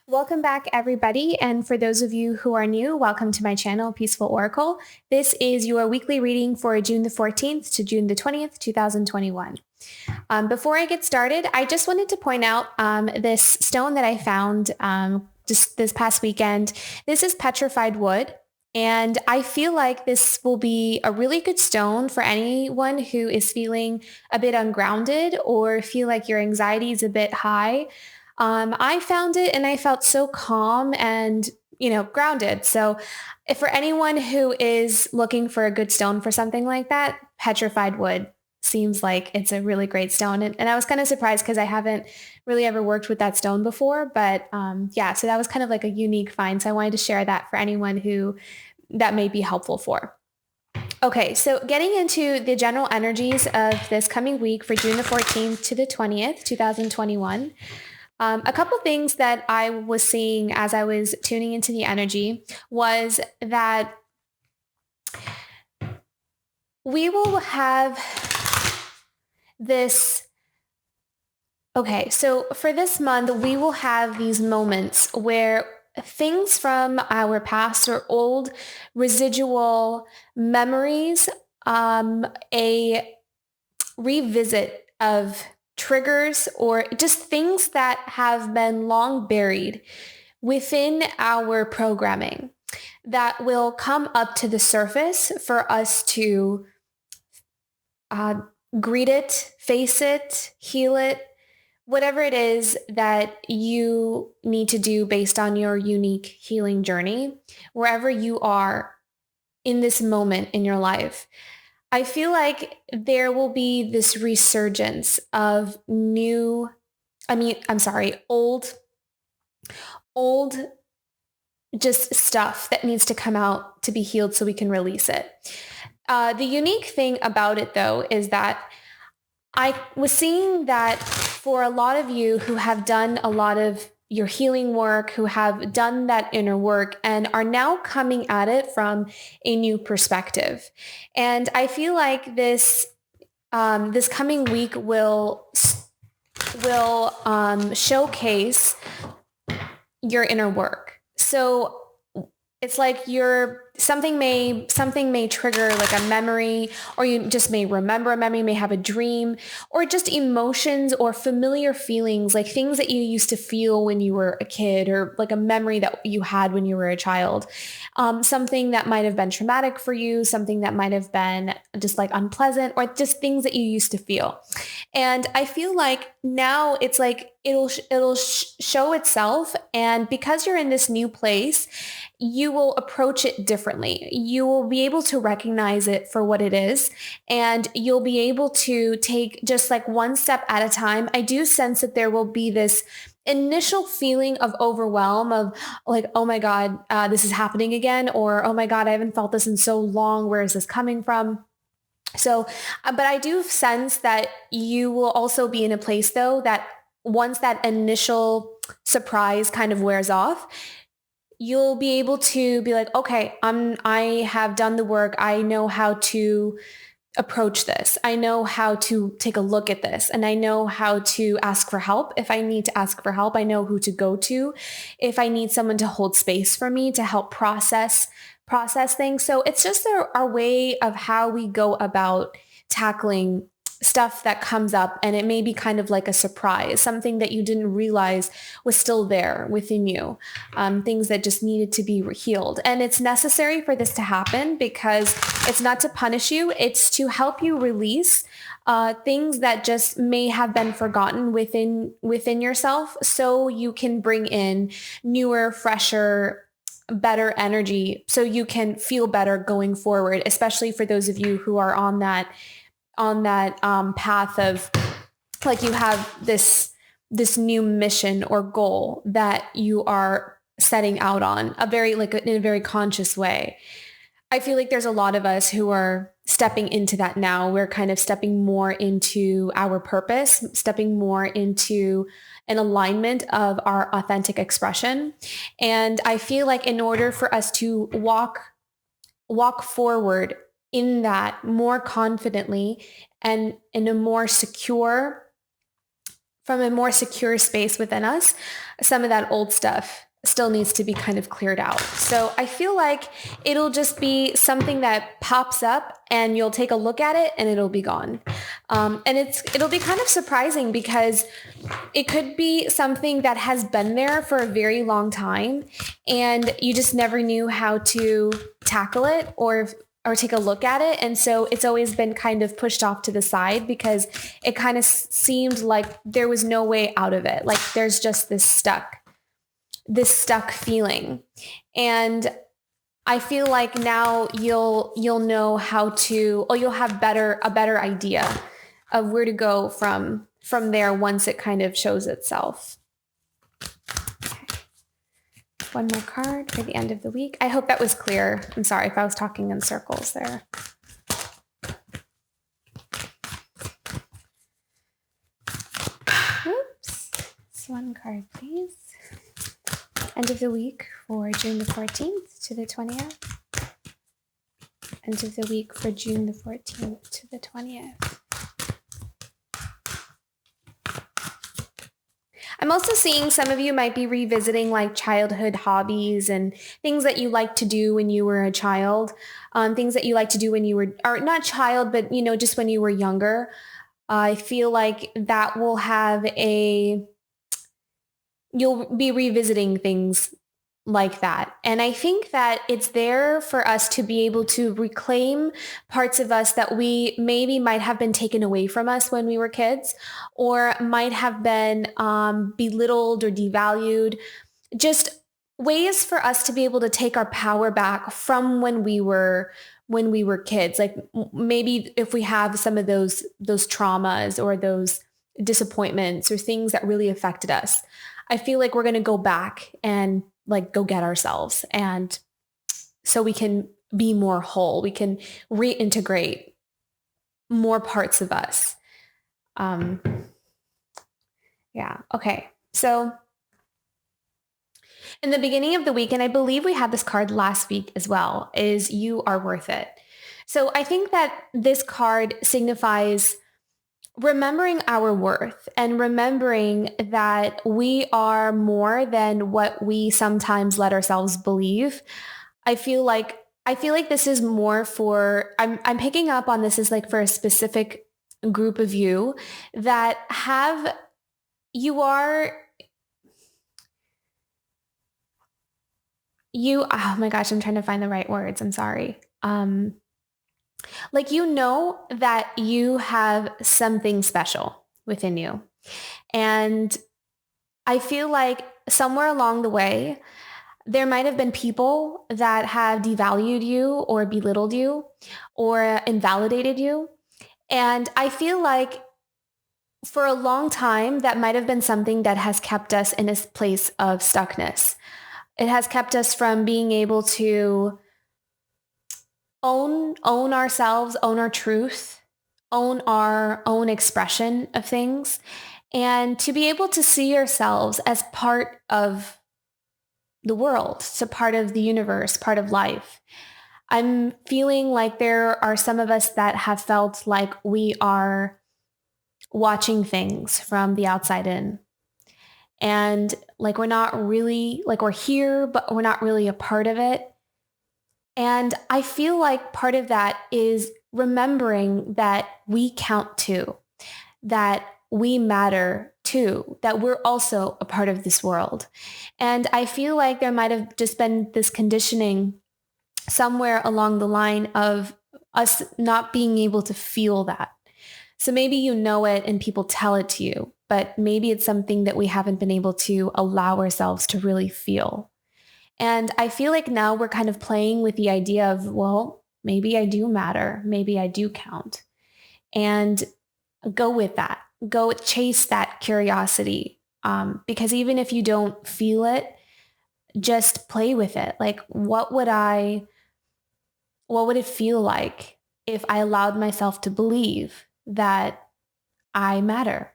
Welcome back, everybody. And for those of you who are new, welcome to my channel, Peaceful Oracle. This is your weekly reading for June the 14th to June the 20th, 2021. Before I get started, I just wanted to point out this stone that I found just this past weekend. This is petrified wood. And I feel like this will be a really good stone for anyone who is feeling a bit ungrounded or feel like your anxiety is a bit high. I found it and I felt so calm and, grounded. So if for anyone who is looking for a good stone for something like that, petrified wood seems like it's a really great stone. And I was kind of surprised because I haven't really ever worked with that stone before. But yeah, so that was kind of like a unique find. So I wanted to share that for anyone who that may be helpful for. Okay, so getting into the general energies of this coming week for June the 14th to the 20th, 2021. A couple things that I was seeing as I was tuning into the energy was that we will have this. Okay, so for this month, we will have these moments where things from our past or old residual memories, a revisit of triggers or just things that have been long buried within our programming that will come up to the surface for us to uh, greet it, face it, heal it, whatever it is that you need to do based on your unique healing journey, wherever you are in this moment in your life. I feel like there will be this resurgence of old just stuff that needs to come out to be healed so we can release it. The unique thing about it, though, is that I was seeing that for a lot of you who have done a lot of your healing work, who have done that inner work and are now coming at it from a new perspective. And I feel like this coming week will showcase your inner work. So it's like something may trigger like a memory, or you just may remember a memory, may have a dream, or just emotions or familiar feelings, like things that you used to feel when you were a kid, or like a memory that you had when you were a child. Something that might have been traumatic for you, something that might have been just like unpleasant, or just things that you used to feel. And I feel like now it's like it'll show itself, and because you're in this new place, you will approach it differently. You will be able to recognize it for what it is, and you'll be able to take just like one step at a time. I do sense that there will be this initial feeling of overwhelm of like, oh my God, this is happening again, or oh my God, I haven't felt this in so long. Where is this coming from? So, but I do sense that you will also be in a place though, that once that initial surprise kind of wears off, you'll be able to be like, okay, I have done the work. I know how to approach this. I know how to take a look at this, and I know how to ask for help. If I need to ask for help, I know who to go to. If I need someone to hold space for me to help process things. So it's just our way of how we go about tackling stuff that comes up, and it may be kind of like a surprise, something that you didn't realize was still there within you, things that just needed to be healed. And it's necessary for this to happen because it's not to punish you, it's to help you release things that just may have been forgotten within yourself, so you can bring in newer, fresher, better energy so you can feel better going forward, especially for those of you who are on that path of like you have this new mission or goal that you are setting out on in a very conscious way. I feel like there's a lot of us who are stepping into that now. We're kind of stepping more into our purpose, stepping more into an alignment of our authentic expression. And I feel like in order for us to walk forward in that more confidently and in a more secure from a more secure space within us, some of that old stuff still needs to be kind of cleared out. So I feel like it'll just be something that pops up and you'll take a look at it and it'll be gone. And it'll be kind of surprising because it could be something that has been there for a very long time and you just never knew how to tackle it or take a look at it. And so it's always been kind of pushed off to the side because it kind of seemed like there was no way out of it. Like there's just this stuck feeling. And I feel like now you'll know how to, or you'll have a better idea of where to go from there once it kind of shows itself. Okay. One more card for the end of the week. I hope that was clear. I'm sorry if I was talking in circles there. Oops. Just one card, please. End of the week for June the 14th to the 20th. End of the week for June the 14th to the 20th. I'm also seeing some of you might be revisiting like childhood hobbies and things that you liked to do when you were a child, things that you like to do when you were, or not child, but just when you were younger. I feel like that will have you'll be revisiting things like that. And I think that it's there for us to be able to reclaim parts of us that we maybe might have been taken away from us when we were kids, or might have been belittled or devalued. Just ways for us to be able to take our power back from when we were kids. Like maybe if we have some of those traumas or those disappointments or things that really affected us, I feel like we're going to go back and like go get ourselves. And so we can be more whole. We can reintegrate more parts of us. Yeah. Okay. So in the beginning of the week, and I believe we had this card last week as well, is you are worth it. So I think that this card signifies remembering our worth and remembering that we are more than what we sometimes let ourselves believe. I feel like this is more for, I'm picking up on this as like for a specific group of you that oh my gosh, I'm trying to find the right words. I'm sorry. Like, that you have something special within you. And I feel like somewhere along the way, there might have been people that have devalued you or belittled you or invalidated you. And I feel like for a long time, that might have been something that has kept us in a place of stuckness. It has kept us from being able to own ourselves, own our truth, own our own expression of things, and to be able to see ourselves as part of the world, so part of the universe, part of life. I'm feeling like there are some of us that have felt like we are watching things from the outside in. And like we're not really, like we're here, but we're not really a part of it. And I feel like part of that is remembering that we count too, that we matter too, that we're also a part of this world. And I feel like there might have just been this conditioning somewhere along the line of us not being able to feel that. So maybe you know it and people tell it to you, but maybe it's something that we haven't been able to allow ourselves to really feel. And I feel like now we're kind of playing with the idea of, well, maybe I do matter. Maybe I do count. And go with that. Go chase that curiosity. Because even if you don't feel it, just play with it. Like, what would it feel like if I allowed myself to believe that I matter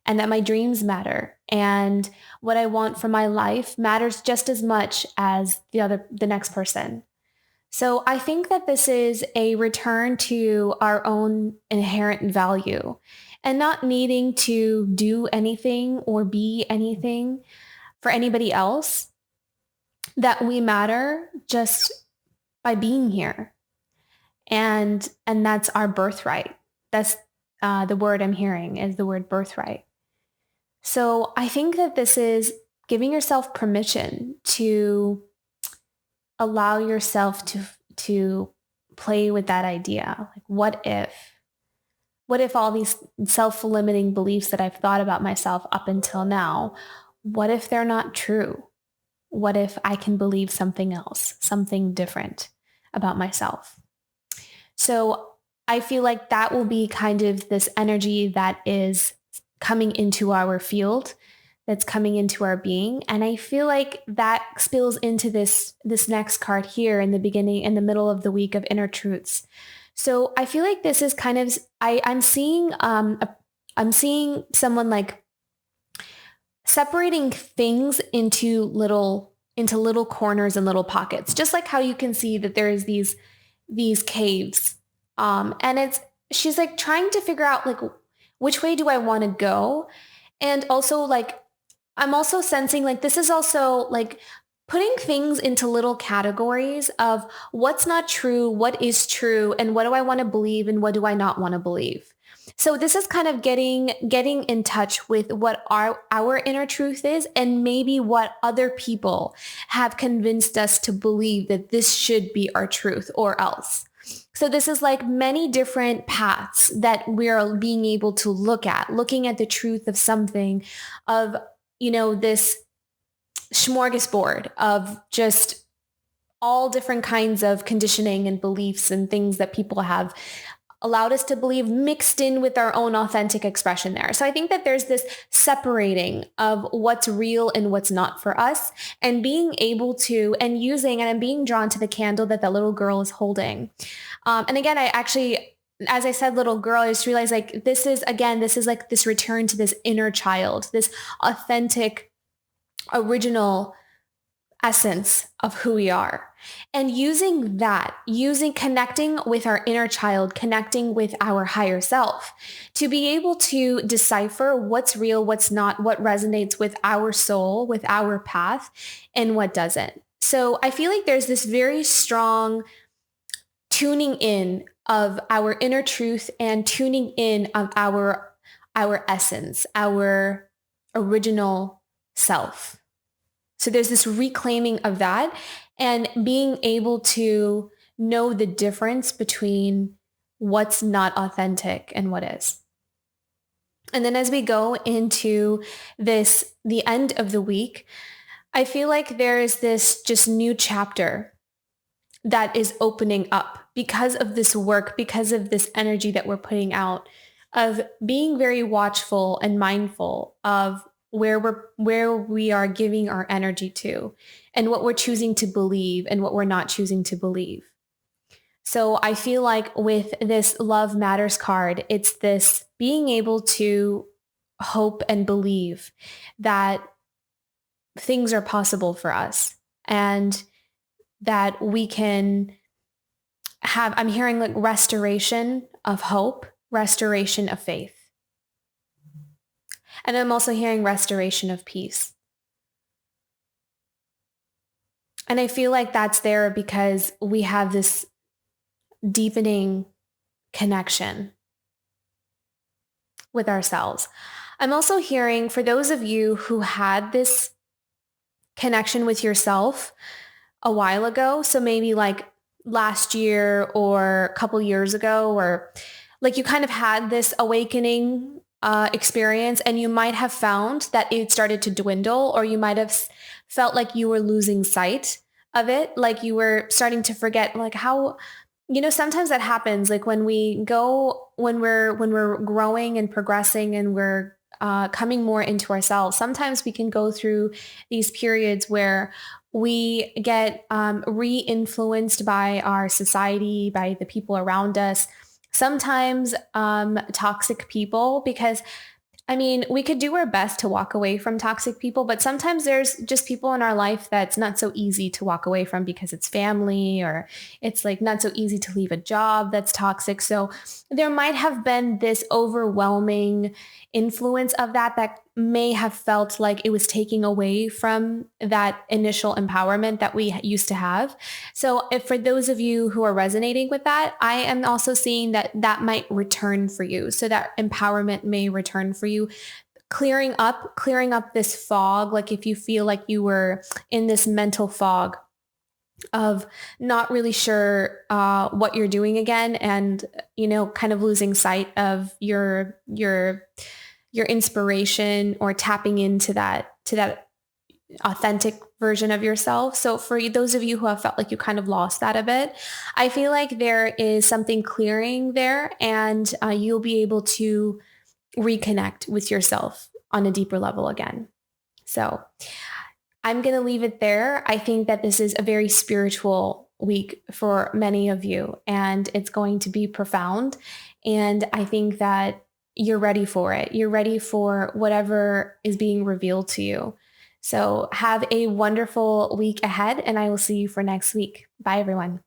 and that my dreams matter and what I want for my life matters just as much as the next person. So I think that this is a return to our own inherent value and not needing to do anything or be anything for anybody else, that we matter just by being here. And that's our birthright. That's the word I'm hearing is the word birthright. So I think that this is giving yourself permission to allow yourself to play with that idea. Like, what if all these self-limiting beliefs that I've thought about myself up until now, what if they're not true? What if I can believe something else, something different about myself? So I feel like that will be kind of this energy that is coming into our field, that's coming into our being. And I feel like that spills into this next card here in the beginning, in the middle of the week of inner truths. So I feel like this is kind of, I'm seeing someone like separating things into little corners and little pockets, just like how you can see that there's these caves. And she's like trying to figure out like, which way do I want to go? And also like, I'm also sensing like, this is also like putting things into little categories of what's not true, what is true, and what do I want to believe and what do I not want to believe. So this is kind of getting in touch with what our inner truth is, and maybe what other people have convinced us to believe that this should be our truth or else. So this is like many different paths that we're being able to looking at the truth of something, of, this smorgasbord of just all different kinds of conditioning and beliefs and things that people have allowed us to believe, mixed in with our own authentic expression there. So I think that there's this separating of what's real and what's not for us, and being able to, and I'm being drawn to the candle that the little girl is holding. And again, I actually, as I said, little girl, I just realized like, this is like this return to this inner child, this authentic, original essence of who we are. And connecting with our inner child, connecting with our higher self, to be able to decipher what's real, what's not, what resonates with our soul, with our path, and what doesn't. So I feel like there's this very strong tuning in of our inner truth and tuning in of our essence, our original self. So there's this reclaiming of that, and being able to know the difference between what's not authentic and what is. And then as we go into the end of the week, I feel like there is this just new chapter that is opening up because of this work, because of this energy that we're putting out, of being very watchful and mindful of where we are giving our energy to, and what we're choosing to believe and what we're not choosing to believe. So I feel like with this Love Matters card, it's this being able to hope and believe that things are possible for us, and that we can have, I'm hearing like restoration of hope, restoration of faith. And I'm also hearing restoration of peace. And I feel like that's there because we have this deepening connection with ourselves. I'm also hearing, for those of you who had this connection with yourself a while ago, so maybe like last year or a couple years ago, or like you kind of had this awakening experience, and you might have found that it started to dwindle, or you might have felt like you were losing sight of it, like you were starting to forget, like how, sometimes that happens, like when we're growing and progressing and we're coming more into ourselves. Sometimes we can go through these periods where we get re-influenced by our society, by the people around us, sometimes toxic people, because I mean, we could do our best to walk away from toxic people, but sometimes there's just people in our life that's not so easy to walk away from because it's family, or it's like not so easy to leave a job that's toxic. So there might have been this overwhelming influence of that may have felt like it was taking away from that initial empowerment that we used to have. So if for those of you who are resonating with that, I am also seeing that that might return for you. So that empowerment may return for you, clearing up this fog. Like if you feel like you were in this mental fog of not really sure what you're doing again, and kind of losing sight of your inspiration, or tapping into that authentic version of yourself. So for those of you who have felt like you kind of lost that a bit, I feel like there is something clearing there, and you'll be able to reconnect with yourself on a deeper level again. So I'm going to leave it there. I think that this is a very spiritual week for many of you, and it's going to be profound. And I think that you're ready for it. You're ready for whatever is being revealed to you. So have a wonderful week ahead, and I will see you for next week. Bye, everyone.